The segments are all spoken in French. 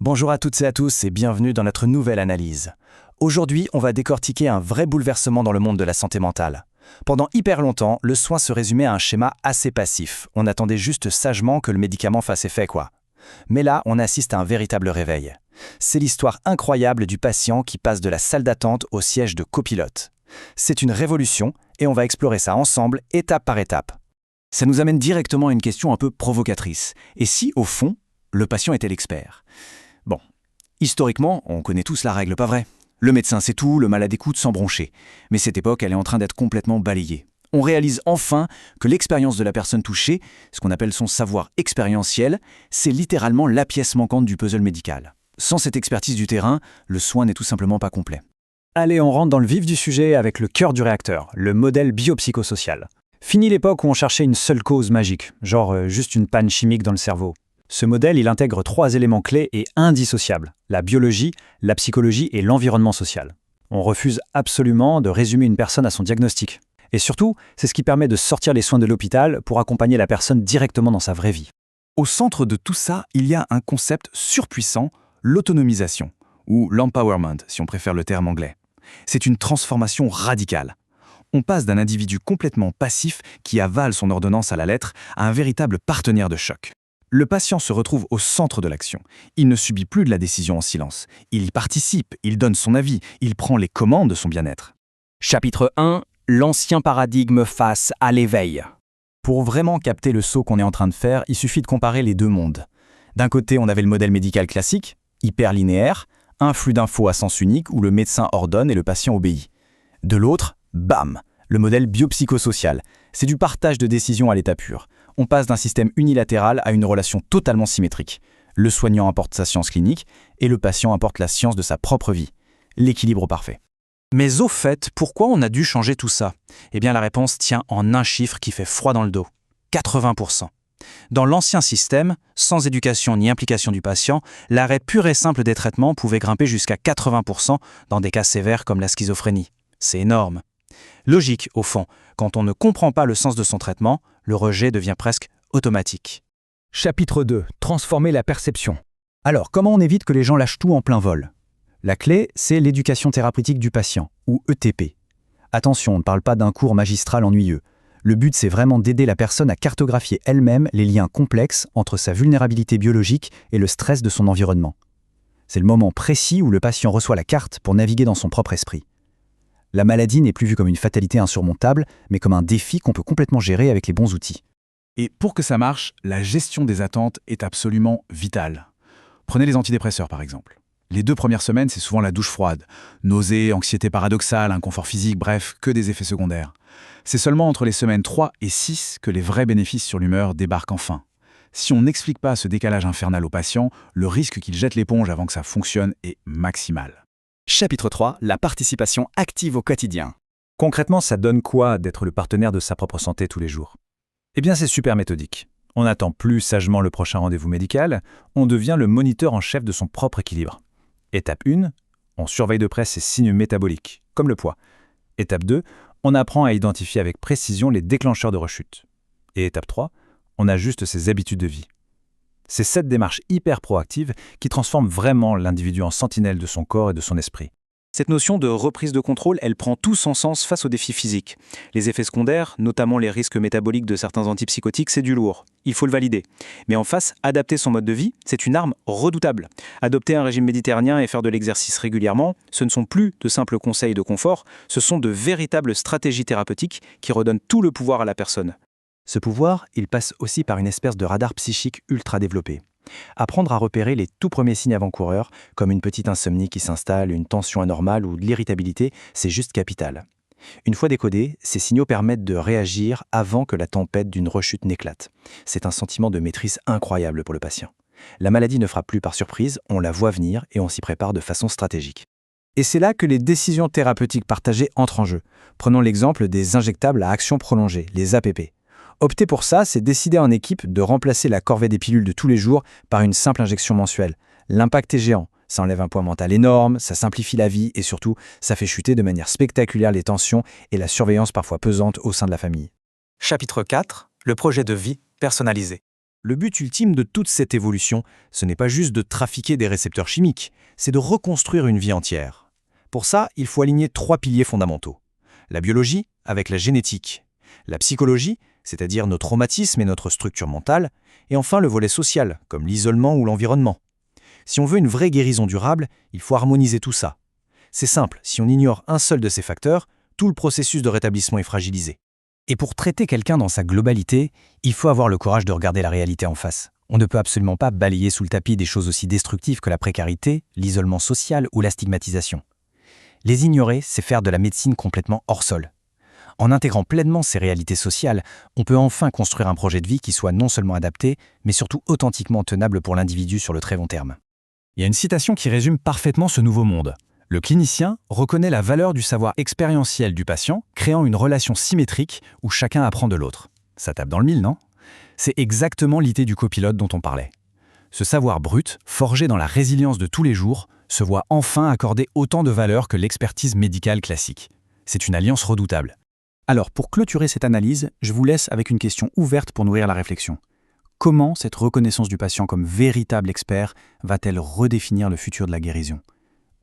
Bonjour à toutes et à tous et bienvenue dans notre nouvelle analyse. Aujourd'hui, on va décortiquer un vrai bouleversement dans le monde de la santé mentale. Pendant hyper longtemps, le soin se résumait à un schéma assez passif. On attendait juste sagement que le médicament fasse effet, quoi. Mais là, on assiste à un véritable réveil. C'est l'histoire incroyable du patient qui passe de la salle d'attente au siège de copilote. C'est une révolution et on va explorer ça ensemble, étape par étape. Ça nous amène directement à une question un peu provocatrice. Et si, au fond, le patient était l'expert ? Bon, historiquement, on connaît tous la règle, pas vrai ? Le médecin sait tout, le malade écoute sans broncher. Mais cette époque, elle est en train d'être complètement balayée. On réalise enfin que l'expérience de la personne touchée, ce qu'on appelle son savoir expérientiel, c'est littéralement la pièce manquante du puzzle médical. Sans cette expertise du terrain, le soin n'est tout simplement pas complet. Allez, on rentre dans le vif du sujet avec le cœur du réacteur, le modèle biopsychosocial. Fini l'époque où on cherchait une seule cause magique, genre juste une panne chimique dans le cerveau. Ce modèle, il intègre 3 éléments clés et indissociables, la biologie, la psychologie et l'environnement social. On refuse absolument de résumer une personne à son diagnostic. Et surtout, c'est ce qui permet de sortir les soins de l'hôpital pour accompagner la personne directement dans sa vraie vie. Au centre de tout ça, il y a un concept surpuissant, l'autonomisation, ou l'empowerment, si on préfère le terme anglais. C'est une transformation radicale. On passe d'un individu complètement passif qui avale son ordonnance à la lettre à un véritable partenaire de choc. Le patient se retrouve au centre de l'action. Il ne subit plus de la décision en silence. Il y participe, il donne son avis, il prend les commandes de son bien-être. Chapitre 1. L'ancien paradigme face à l'éveil. Pour vraiment capter le saut qu'on est en train de faire, il suffit de comparer les deux mondes. D'un côté, on avait le modèle médical classique, hyper linéaire, un flux d'infos à sens unique où le médecin ordonne et le patient obéit. De l'autre, bam, le modèle biopsychosocial. C'est du partage de décisions à l'état pur. On passe d'un système unilatéral à une relation totalement symétrique. Le soignant apporte sa science clinique et le patient apporte la science de sa propre vie. L'équilibre parfait. Mais au fait, pourquoi on a dû changer tout ça ? Eh bien, la réponse tient en un chiffre qui fait froid dans le dos. 80%. Dans l'ancien système, sans éducation ni implication du patient, l'arrêt pur et simple des traitements pouvait grimper jusqu'à 80% dans des cas sévères comme la schizophrénie. C'est énorme. Logique, au fond, quand on ne comprend pas le sens de son traitement, le rejet devient presque automatique. Chapitre 2. Transformer la perception. Alors, comment on évite que les gens lâchent tout en plein vol ? La clé, c'est l'éducation thérapeutique du patient, ou ETP. Attention, on ne parle pas d'un cours magistral ennuyeux. Le but, c'est vraiment d'aider la personne à cartographier elle-même les liens complexes entre sa vulnérabilité biologique et le stress de son environnement. C'est le moment précis où le patient reçoit la carte pour naviguer dans son propre esprit. La maladie n'est plus vue comme une fatalité insurmontable, mais comme un défi qu'on peut complètement gérer avec les bons outils. Et pour que ça marche, la gestion des attentes est absolument vitale. Prenez les antidépresseurs par exemple. Les 2 premières semaines, c'est souvent la douche froide. Nausées, anxiété paradoxale, inconfort physique, bref, que des effets secondaires. C'est seulement entre les semaines 3 et 6 que les vrais bénéfices sur l'humeur débarquent enfin. Si on n'explique pas ce décalage infernal au patient, le risque qu'il jette l'éponge avant que ça fonctionne est maximal. Chapitre 3. La participation active au quotidien. Concrètement, ça donne quoi d'être le partenaire de sa propre santé tous les jours ? Eh bien, c'est super méthodique. On n'attend plus sagement le prochain rendez-vous médical, on devient le moniteur en chef de son propre équilibre. Étape 1, on surveille de près ses signes métaboliques, comme le poids. Étape 2, on apprend à identifier avec précision les déclencheurs de rechute. Et étape 3, on ajuste ses habitudes de vie. C'est cette démarche hyper proactive qui transforme vraiment l'individu en sentinelle de son corps et de son esprit. Cette notion de reprise de contrôle, elle prend tout son sens face aux défis physiques. Les effets secondaires, notamment les risques métaboliques de certains antipsychotiques, c'est du lourd. Il faut le valider. Mais en face, adapter son mode de vie, c'est une arme redoutable. Adopter un régime méditerranéen et faire de l'exercice régulièrement, ce ne sont plus de simples conseils de confort, ce sont de véritables stratégies thérapeutiques qui redonnent tout le pouvoir à la personne. Ce pouvoir, il passe aussi par une espèce de radar psychique ultra développé. Apprendre à repérer les tout premiers signes avant-coureurs, comme une petite insomnie qui s'installe, une tension anormale ou de l'irritabilité, c'est juste capital. Une fois décodés, ces signaux permettent de réagir avant que la tempête d'une rechute n'éclate. C'est un sentiment de maîtrise incroyable pour le patient. La maladie ne frappe plus par surprise, on la voit venir et on s'y prépare de façon stratégique. Et c'est là que les décisions thérapeutiques partagées entrent en jeu. Prenons l'exemple des injectables à action prolongée, les APP. Opter pour ça, c'est décider en équipe de remplacer la corvée des pilules de tous les jours par une simple injection mensuelle. L'impact est géant. Ça enlève un poids mental énorme, ça simplifie la vie et surtout, ça fait chuter de manière spectaculaire les tensions et la surveillance parfois pesante au sein de la famille. Chapitre 4. Le projet de vie personnalisé. Le but ultime de toute cette évolution, ce n'est pas juste de trafiquer des récepteurs chimiques, c'est de reconstruire une vie entière. Pour ça, il faut aligner 3 piliers fondamentaux. La biologie avec la génétique, la psychologie, c'est-à-dire nos traumatismes et notre structure mentale, et enfin le volet social, comme l'isolement ou l'environnement. Si on veut une vraie guérison durable, il faut harmoniser tout ça. C'est simple, si on ignore un seul de ces facteurs, tout le processus de rétablissement est fragilisé. Et pour traiter quelqu'un dans sa globalité, il faut avoir le courage de regarder la réalité en face. On ne peut absolument pas balayer sous le tapis des choses aussi destructives que la précarité, l'isolement social ou la stigmatisation. Les ignorer, c'est faire de la médecine complètement hors sol. En intégrant pleinement ces réalités sociales, on peut enfin construire un projet de vie qui soit non seulement adapté, mais surtout authentiquement tenable pour l'individu sur le très long terme. Il y a une citation qui résume parfaitement ce nouveau monde. Le clinicien reconnaît la valeur du savoir expérientiel du patient, créant une relation symétrique où chacun apprend de l'autre. Ça tape dans le mille, non? C'est exactement l'idée du copilote dont on parlait. Ce savoir brut, forgé dans la résilience de tous les jours, se voit enfin accorder autant de valeur que l'expertise médicale classique. C'est une alliance redoutable. Alors, pour clôturer cette analyse, je vous laisse avec une question ouverte pour nourrir la réflexion. Comment cette reconnaissance du patient comme véritable expert va-t-elle redéfinir le futur de la guérison?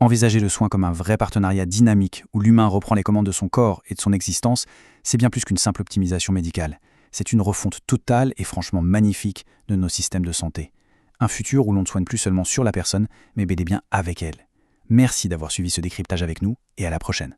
Envisager le soin comme un vrai partenariat dynamique où l'humain reprend les commandes de son corps et de son existence, c'est bien plus qu'une simple optimisation médicale. C'est une refonte totale et franchement magnifique de nos systèmes de santé. Un futur où l'on ne soigne plus seulement sur la personne, mais bel et bien avec elle. Merci d'avoir suivi ce décryptage avec nous et à la prochaine.